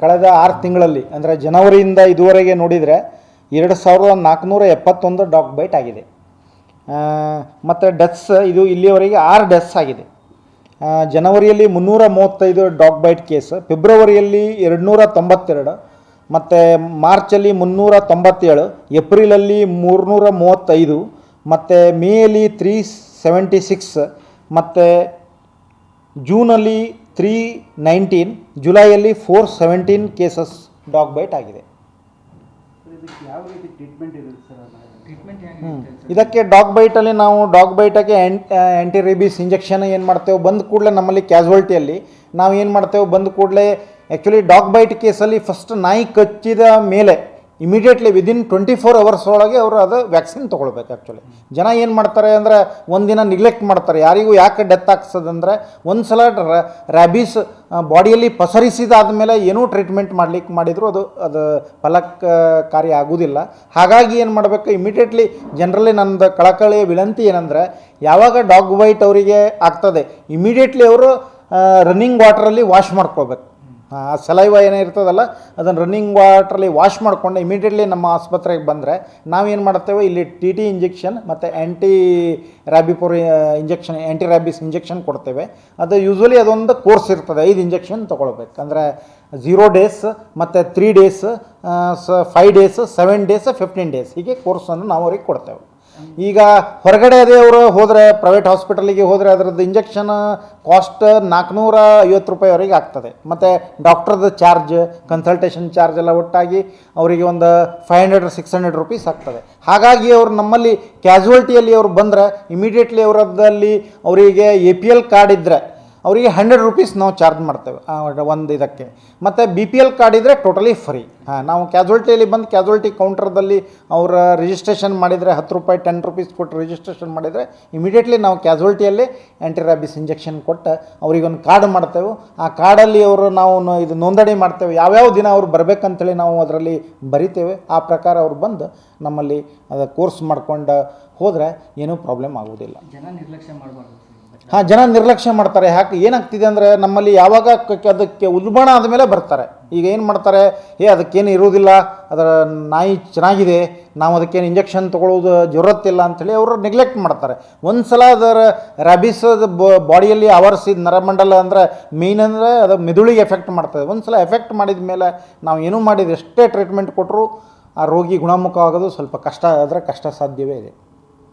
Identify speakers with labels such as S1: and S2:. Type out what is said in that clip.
S1: ಕಳೆದ 6 ತಿಂಗಳಲ್ಲಿ ಅಂದರೆ ಜನವರಿಯಿಂದ ಇದುವರೆಗೆ ನೋಡಿದರೆ 2471 ಡಾಗ್ ಬೈಟ್ ಆಗಿದೆ. ಮತ್ತು ಡೆತ್ಸ್ ಇದು ಇಲ್ಲಿಯವರೆಗೆ 6 ಡೆತ್ಸ್ ಆಗಿದೆ. ಜನವರಿಯಲ್ಲಿ 335 ಡಾಗ್ ಬೈಟ್ ಕೇಸ್, ಫೆಬ್ರವರಿಯಲ್ಲಿ 292, ಮತ್ತು ಮಾರ್ಚಲ್ಲಿ 397, ಏಪ್ರಿಲಲ್ಲಿ 335, ಮತ್ತು ಮೇಯಲ್ಲಿ 376, ಮತ್ತು ಜೂನಲ್ಲಿ 319, ಜುಲೈಯಲ್ಲಿ 417 ಕೇಸಸ್ ಡಾಗ್ ಬೈಟ್ ಆಗಿದೆ. ಇದಕ್ಕೆ ಡಾಗ್ ಬೈಟಲ್ಲಿ ನಾವು ಡಾಗ್ ಬೈಟಕ್ಕೆ ಆ್ಯಂಟಿ ರೇಬೀಸ್ ಇಂಜೆಕ್ಷನ್ ಏನು ಮಾಡ್ತೇವೆ, ಬಂದ ಕೂಡಲೇ ನಮ್ಮಲ್ಲಿ ಕ್ಯಾಸುವಲ್ಟಿಯಲ್ಲಿ ನಾವು ಏನು ಮಾಡ್ತೇವೆ, ಬಂದ ಕೂಡಲೇ ಆ್ಯಕ್ಚುಲಿ ಡಾಗ್ ಬೈಟ್ ಕೇಸಲ್ಲಿ ಫಸ್ಟ್ ನಾಯಿ ಕಚ್ಚಿದ ಮೇಲೆ ಇಮಿಡಿಯೇಟ್ಲಿ ವಿದಿನ್ 24 ಅವರ್ಸ್ ಒಳಗೆ ಅವರು ಅದು ವ್ಯಾಕ್ಸಿನ್ ತೊಗೊಳ್ಬೇಕು. ಆ್ಯಕ್ಚುಲಿ ಜನ ಏನು ಮಾಡ್ತಾರೆ ಅಂದರೆ ಒಂದಿನ ನಿಗ್ಲೆಕ್ಟ್ ಮಾಡ್ತಾರೆ. ಯಾರಿಗೂ ಯಾಕೆ ಡೆತ್ ಆಗ್ತದಂದರೆ ಒಂದು ಸಲ ರ್ಯಾಬೀಸ್ ಬಾಡಿಯಲ್ಲಿ ಪಸರಿಸಿದಾದ ಮೇಲೆ ಏನೂ ಟ್ರೀಟ್ಮೆಂಟ್ ಮಾಡಿದರೂ ಅದು ಫಲಕಾರಿ ಆಗೋದಿಲ್ಲ. ಹಾಗಾಗಿ ಏನು ಮಾಡಬೇಕು, ಇಮಿಡಿಯೇಟ್ಲಿ ಜನರಲಿ ನನ್ನದು ಕಳಕಳಿಯ ವಿನಂತಿ ಏನಂದರೆ, ಯಾವಾಗ ಡಾಗ್ ಬೈಟ್ ಅವರಿಗೆ ಆಗ್ತದೆ ಇಮಿಡಿಯೇಟ್ಲಿ ಅವರು ರನ್ನಿಂಗ್ ವಾಟ್ರಲ್ಲಿ ವಾಶ್ ಮಾಡ್ಕೋಬೇಕು. ಸಲೈವ ಏನೇ ಇರ್ತದಲ್ಲ ಅದನ್ನು ರನ್ನಿಂಗ್ ವಾಟ್ರಲ್ಲಿ ವಾಶ್ ಮಾಡಿಕೊಂಡು ಇಮಿಡಿಯೇಟ್ಲಿ ನಮ್ಮ ಆಸ್ಪತ್ರೆಗೆ ಬಂದರೆ ನಾವೇನು ಮಾಡ್ತೇವೆ, ಇಲ್ಲಿ TT ಇಂಜೆಕ್ಷನ್ ಮತ್ತು ಆ್ಯಂಟಿ ರ್ಯಾಬಿಸ್ ಇಂಜೆಕ್ಷನ್ ಕೊಡ್ತೇವೆ. ಅದು ಯೂಶ್ವಲಿ ಅದೊಂದು ಕೋರ್ಸ್ ಇರ್ತದೆ, 5 ಇಂಜೆಕ್ಷನ್ ತೊಗೊಳ್ಬೇಕು. ಅಂದರೆ 0 ಡೇಸ್ ಮತ್ತು 3 ಡೇಸ್, 5 ಡೇಸ್, 7 ಡೇಸ್, 15 ಡೇಸ್ ಹೀಗೆ ಕೋರ್ಸನ್ನು ನಾವು ಅವ್ರಿಗೆ ಕೊಡ್ತೇವೆ. ಈಗ ಹೊರಗಡೆ ಅದೇ ಅವರು ಹೋದರೆ ಪ್ರೈವೇಟ್ ಹಾಸ್ಪಿಟಲಿಗೆ ಹೋದರೆ ಅದರದ್ದು ಇಂಜೆಕ್ಷನ್ ಕಾಸ್ಟ್ 450 ರೂಪಾಯಿವರೆಗೆ ಆಗ್ತದೆ. ಮತ್ತು ಡಾಕ್ಟ್ರದ್ದು ಚಾರ್ಜ್, ಕನ್ಸಲ್ಟೇಷನ್ ಚಾರ್ಜ್ ಎಲ್ಲ ಒಟ್ಟಾಗಿ ಅವರಿಗೆ ಒಂದು 500-600 ರೂಪೀಸ್ ಆಗ್ತದೆ. ಹಾಗಾಗಿ ಅವರು ನಮ್ಮಲ್ಲಿ ಕ್ಯಾಸುವಲ್ಟಿಯಲ್ಲಿ ಅವರು ಬಂದರೆ ಇಮಿಡಿಯೇಟ್ಲಿ ಅವರದ್ದಲ್ಲಿ ಅವರಿಗೆ APL ಕಾರ್ಡ್ ಇದ್ದರೆ ಅವರಿಗೆ 100 ರೂಪೀಸ್ ನಾವು ಚಾರ್ಜ್ ಮಾಡ್ತೇವೆ ಒಂದು ಇದಕ್ಕೆ. ಮತ್ತು BPL ಕಾರ್ಡ್ ಇದ್ದರೆ ಟೋಟಲಿ ಫ್ರೀ. ನಾವು ಕ್ಯಾಸುವಲ್ಟಿಯಲ್ಲಿ ಬಂದು ಕ್ಯಾಸುವಲ್ಟಿ ಕೌಂಟರ್ದಲ್ಲಿ ಅವರ ರಿಜಿಸ್ಟ್ರೇಷನ್ ಮಾಡಿದರೆ 10 ರೂಪಾಯಿ 10 ರೂಪೀಸ್ ಕೊಟ್ಟು ರಿಜಿಸ್ಟ್ರೇಷನ್ ಮಾಡಿದರೆ ಇಮಿಡಿಯೇಟ್ಲಿ ನಾವು ಕ್ಯಾಸುವಲ್ಟಿಯಲ್ಲಿ ಆ್ಯಂಟಿ ರ್ಯಾಬಿಸ್ ಇಂಜೆಕ್ಷನ್ ಕೊಟ್ಟು ಅವರಿಗೊಂದು ಕಾರ್ಡ್ ಮಾಡ್ತೇವೆ. ಆ ಕಾರ್ಡಲ್ಲಿ ಅವರು ನಾವು ಇದು ನೋಂದಣಿ ಮಾಡ್ತೇವೆ, ಯಾವ್ಯಾವ ದಿನ ಅವ್ರು ಬರಬೇಕಂತೇಳಿ ನಾವು ಅದರಲ್ಲಿ ಬರಿತೇವೆ. ಆ ಪ್ರಕಾರ ಅವ್ರು ಬಂದು ನಮ್ಮಲ್ಲಿ ಅದು ಕೋರ್ಸ್ ಮಾಡ್ಕೊಂಡು ಹೋದರೆ ಏನೂ ಪ್ರಾಬ್ಲಮ್ ಆಗೋದಿಲ್ಲ.
S2: ಜನ ನಿರ್ಲಕ್ಷ್ಯ ಮಾಡಬಾರ್ದು.
S1: ಜನ ನಿರ್ಲಕ್ಷ್ಯ ಮಾಡ್ತಾರೆ. ಏನಾಗ್ತಿದೆ ಅಂದರೆ ನಮ್ಮಲ್ಲಿ ಯಾವಾಗ ಅದಕ್ಕೆ ಉಲ್ಬಣ ಆದಮೇಲೆ ಬರ್ತಾರೆ. ಈಗ ಏನು ಮಾಡ್ತಾರೆ, ಅದಕ್ಕೇನು ಇರುವುದಿಲ್ಲ, ಅದರ ನಾಯಿ ಚೆನ್ನಾಗಿದೆ, ನಾವು ಅದಕ್ಕೇನು ಇಂಜೆಕ್ಷನ್ ತೊಗೊಳ್ಳೋದು ಜರೂರತ್ತಿಲ್ಲ ಅಂಥೇಳಿ ಅವರು ನೆಗ್ಲೆಕ್ಟ್ ಮಾಡ್ತಾರೆ. ಒಂದು ಸಲ ಅದರ ರ್ಯಾಬಿಸ್ ಬಾಡಿಯಲ್ಲಿ ಆವರಿಸಿದ ನರಮಂಡಲ ಅಂದರೆ ಮೇಯ್ನ್ ಅಂದರೆ ಅದು ಮೆದುಳಿಗೆ ಎಫೆಕ್ಟ್ ಮಾಡ್ತದೆ. ಒಂದು ಸಲ ಎಫೆಕ್ಟ್ ಮಾಡಿದ ಮೇಲೆ ನಾವು ಏನೂ ಮಾಡಿದ ಎಷ್ಟೇ ಟ್ರೀಟ್ಮೆಂಟ್ ಕೊಟ್ಟರು ಆ ರೋಗಿ ಗುಣಮುಖ ಆಗೋದು ಸ್ವಲ್ಪ ಕಷ್ಟ ಸಾಧ್ಯವೇ ಇದೆ.